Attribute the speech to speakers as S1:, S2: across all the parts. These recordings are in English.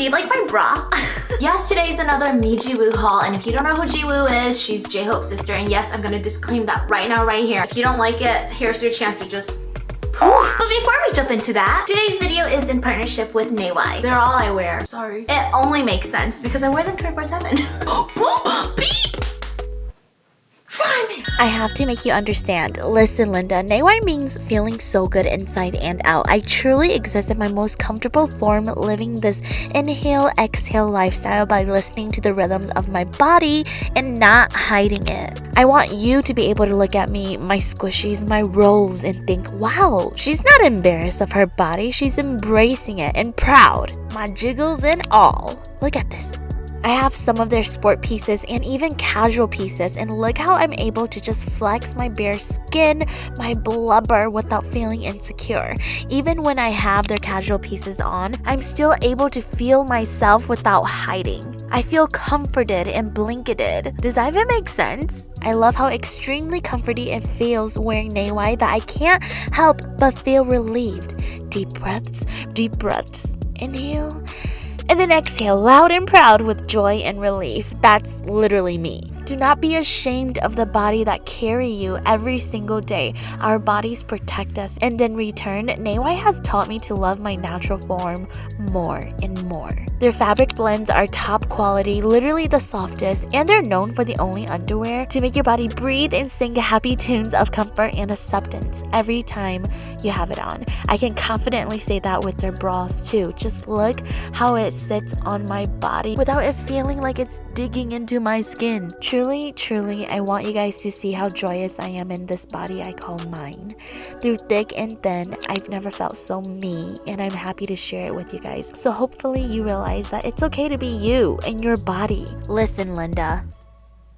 S1: do you like my bra? Yes, today is another MEJIWOO haul, and if you don't know who Jiwoo is, she's J-Hope's sister, and yes, I'm gonna disclaim that right now, right here. If you don't like it, here's your chance to just poof. But before we jump into that, today's video is in partnership with MEJIWOO. They're all I wear. Sorry. It only makes sense because I wear them 24/7. Beep! Try me!
S2: I have to make you understand. Listen, Linda, MEJIWOO means feeling so good inside and out. I truly exist in my most comfortable form, living this inhale-exhale lifestyle by listening to the rhythms of my body and not hiding it. I want you to be able to look at me, my squishies, my rolls, and think, wow, she's not embarrassed of her body. She's embracing it and proud. My jiggles and all. Look at this. I have some of their sport pieces and even casual pieces, and look how I'm able to just flex my bare skin, my blubber without feeling insecure. Even when I have their casual pieces on, I'm still able to feel myself without hiding. I feel comforted and blanketed. Does that even make sense? I love how extremely comforty it feels wearing MEJIWOO that I can't help but feel relieved. Deep breaths, inhale. And then exhale, loud and proud with joy and relief. That's literally me. Do not be ashamed of the body that carry you every single day. Our bodies protect us, and in return, MEJIWOO has taught me to love my natural form more and more. Their fabric blends are top quality, literally the softest, and they're known for the only underwear to make your body breathe and sing happy tunes of comfort and acceptance every time you have it on. I can confidently say that with their bras too. Just look how it sits on my body without it feeling like it's digging into my skin. Truly, I want you guys to see how joyous I am in this body I call mine. Through thick and thin, I've never felt so me, and I'm happy to share it with you guys. So hopefully you realize that it's okay to be you and your body. Listen, Linda.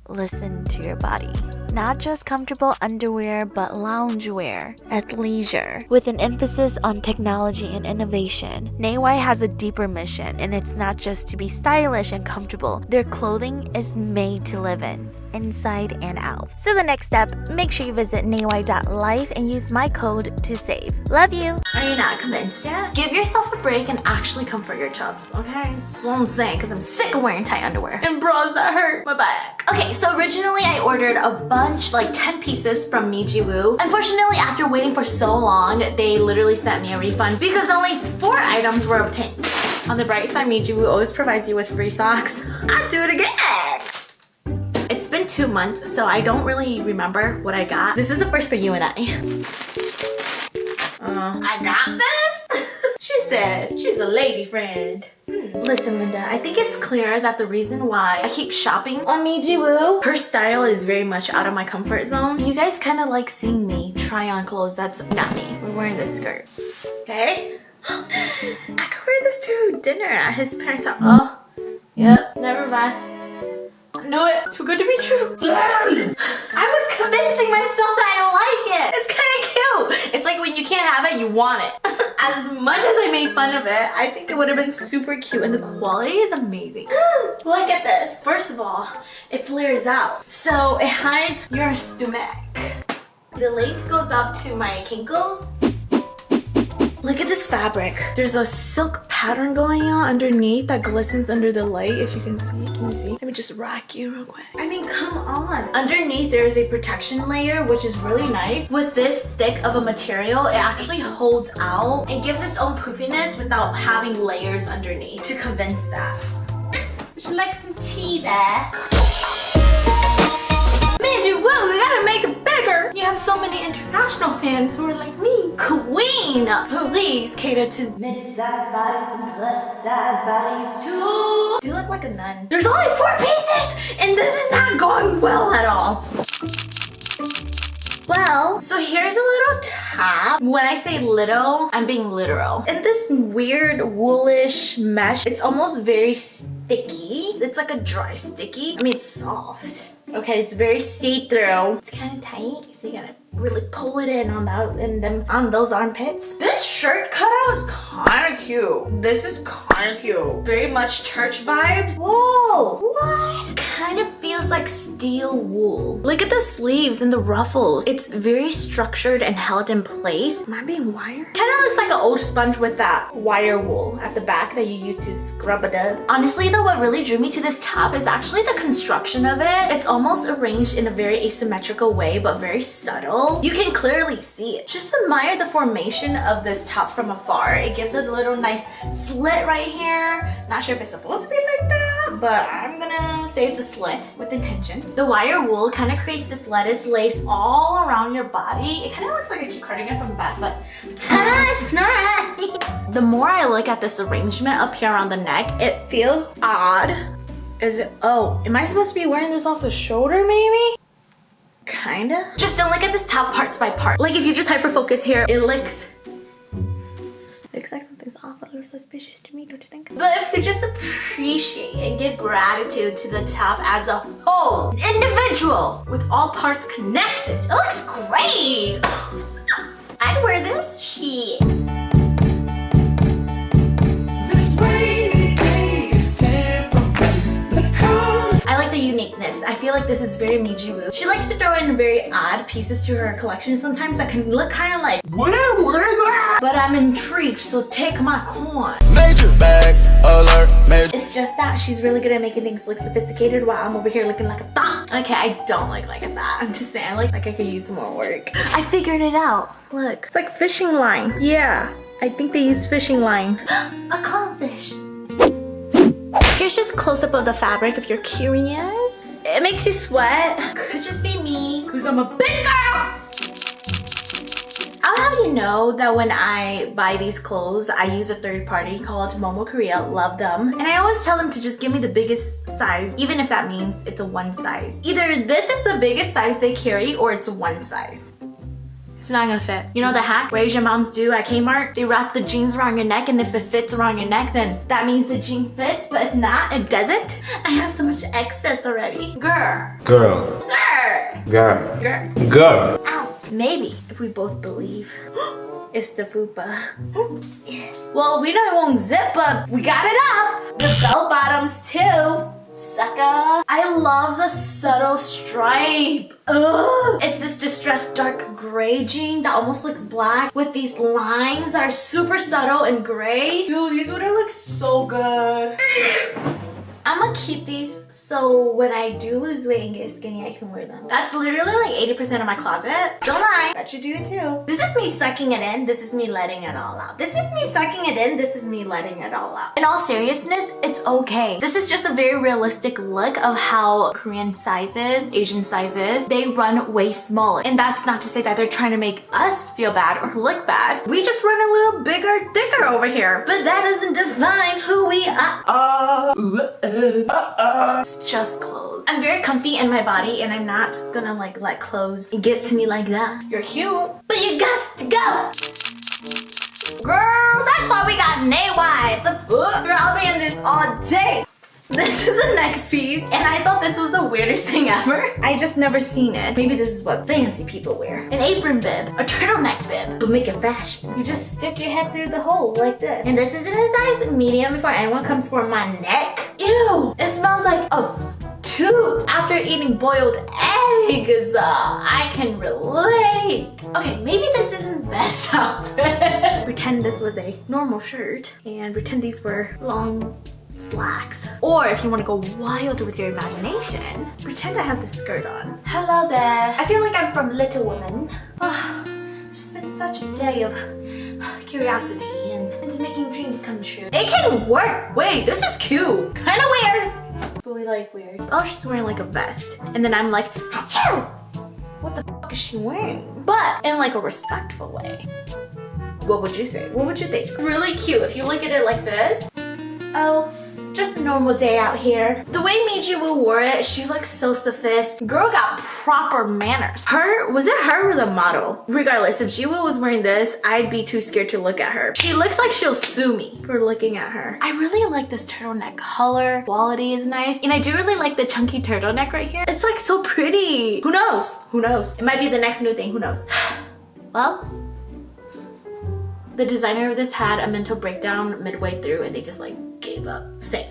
S2: Listen to your body. Not just comfortable underwear, but loungewear, athleisure, with an emphasis on technology and innovation. MEJIWOO has a deeper mission, and it's not just to be stylish and comfortable. Their clothing is made to live in, inside and out. So the next step, make sure you visit mejiwoo.life and use my code to save. Love you!
S1: Are you not convinced yet? Give yourself a break and actually comfort your chubs, okay? That's what I'm saying, because I'm sick of wearing tight underwear and bras that hurt my back. Okay, so originally I ordered a bunch, like 10 pieces from MEJIWOO. Unfortunately, after waiting for so long, they literally sent me a refund because only 4 items were obtained. On the bright side, MEJIWOO always provides you with free socks. I'll do it again! It's been 2 months, so I don't really remember what I got. This is the first for you and I. I got this? She said she's a lady friend. Listen, Linda, I think it's clear that the reason why I keep shopping on MEJIWOO, her style is very much out of my comfort zone. You guys kind of like seeing me try on clothes that's not me. We're wearing this skirt, okay? I could wear this to dinner at his parents' house. Oh, yep, never mind. I knew it. It's too good to be true. I was convincing myself that I like it. It's kind of cute. It's like when you can't have it, you want it. As much as I made fun of it, I think it would have been super cute, and the quality is amazing. Look at this. First of all, it flares out, so it hides your stomach. The length goes up to my kinkles. Look at this fabric. There's a silk pattern going on underneath that glistens under the light, if you can see. Can you see? Let me just rock you real quick. I mean, come on. Underneath, there is a protection layer, which is really nice. With this thick of a material, it actually holds out and gives its own poofiness without having layers underneath to convince that. Would you like some tea there? MEJIWOO, we gotta make it bigger. You have so many international fans who are like me. Queen, please cater to mid-size bodies and plus-size bodies too. Do you look like a nun? There's only 4 pieces, and this is not going well at all. Well, so here's a little top. When I say little, I'm being literal. And this weird woolish mesh, it's almost very sticky. It's like a dry sticky. I mean, it's soft. Okay, it's very see-through. It's kind of tight, so you gotta really pull it in on that and on those armpits. This shirt cutout is kind of cute. This is kind of cute. Very much church vibes. Whoa, what? Kind of feels like ideal wool. Look at the sleeves and the ruffles. It's very structured and held in place. Am I being wired? Kind of looks like an old sponge with that wire wool at the back that you use to scrub it up. Honestly though, what really drew me to this top is actually the construction of it. It's almost arranged in a very asymmetrical way, but very subtle. You can clearly see it. Just admire the formation of this top from afar. It gives it a little nice slit right here. Not sure if it's supposed to be like that, but I'm gonna say it's a slit with intentions. The wire wool kind of creates this lettuce lace all around your body. It kind of looks like a cute cardigan from the back, but the more I look at this arrangement up here on the neck, it feels odd. Is it, oh, am I supposed to be wearing this off the shoulder maybe? Kinda. Just don't look at this top parts by part. Like if you just hyper focus here, it looks like something's off, a little suspicious to me, don't you think? But if you just appreciate and give gratitude to the top as a whole, individual, with all parts connected, it looks great. I'd wear this shit. I like the uniqueness. I feel like this is very MEJIWOO. She likes to throw in very odd pieces to her collection sometimes that can look kind of like, where is that? But I'm intrigued, so take my coin. Major bag alert, major. It's just that she's really good at making things look sophisticated while I'm over here looking like a thought. Okay, I don't look like a thought. I'm just saying, like I could use some more work. I figured it out. Look, it's like fishing line. Yeah, I think they use fishing line. A clownfish. Here's just a close-up of the fabric if you're curious. It makes you sweat. Could just be me, because I'm a big girl. I'll have you know that when I buy these clothes, I use a third party called Momo Korea. Love them. And I always tell them to just give me the biggest size, even if that means it's a one size. Either this is the biggest size they carry or it's a one size. It's not gonna fit. You know the hack where Asian moms do at Kmart? They wrap the jeans around your neck, and if it fits around your neck, then that means the jean fits, but if not, it doesn't. I have so much excess already. Girl.
S3: Girl.
S1: Girl.
S3: Girl.
S1: Girl.
S3: Girl.
S1: Ow. Maybe, if we both believe. It's the fupa. Well, we know it won't zip, but we got it up. The bell bottoms too. Sucker. I love the subtle stripe. Ugh. It's this distressed dark gray jean that almost looks black with these lines that are super subtle and gray. Dude, these would look so good. I'm gonna keep these so when I do lose weight and get skinny, I can wear them. That's literally like 80% of my closet. Don't lie, bet you do it too. This is me sucking it in, this is me letting it all out. This is me sucking it in, this is me letting it all out. In all seriousness, it's okay. This is just a very realistic look of how Korean sizes, Asian sizes, they run way smaller. And that's not to say that they're trying to make us feel bad or look bad. We just run a little bigger, thicker over here. But that doesn't define who we are. It's just clothes. I'm very comfy in my body and I'm not just gonna like let clothes get to me like that. You're cute, but you got to go. Girl, that's why we got Naywide. The fuck? Girl, I'll be in this all day. This is the next piece, and I thought this was the weirdest thing ever. I just never seen it. Maybe this is what fancy people wear. An apron bib, a turtleneck bib, but make it fashion. You just stick your head through the hole like this. And this is in a size medium before anyone comes for my neck. Ew, it smells like a toot after eating boiled eggs. I can relate. Okay, maybe this isn't the best outfit. Pretend this was a normal shirt and pretend these were long slacks. Or if you want to go wild with your imagination, pretend I have this skirt on. Hello there. I feel like I'm from Little Women. It's been such a day of curiosity and it's making dreams come true. It can work. Wait, this is cute. Kind of weird, but we like weird. Oh, she's wearing like a vest. And then I'm like, achoo! What the f is she wearing? But in like a respectful way. What would you say? What would you think? Really cute. If you look at it like this. Oh, just a normal day out here. The way MEJIWOO wore it, she looks so sophisticated. Girl got proper manners. Was it her or the model? Regardless, if JiWoo was wearing this, I'd be too scared to look at her. She looks like she'll sue me for looking at her. I really like this turtleneck color. Quality is nice. And I do really like the chunky turtleneck right here. It's like so pretty. Who knows? Who knows? It might be the next new thing. Who knows? Well, the designer of this had a mental breakdown midway through and they just like gave up. Same.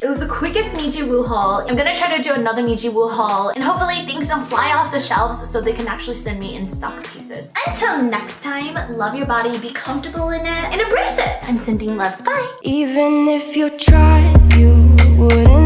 S1: It was the quickest MEJIWOO haul. I'm gonna try to do another MEJIWOO haul and hopefully things don't fly off the shelves so they can actually send me in stock pieces. Until next time, love your body, be comfortable in it, and embrace it. I'm sending love. Bye.
S3: Even if you tried, you wouldn't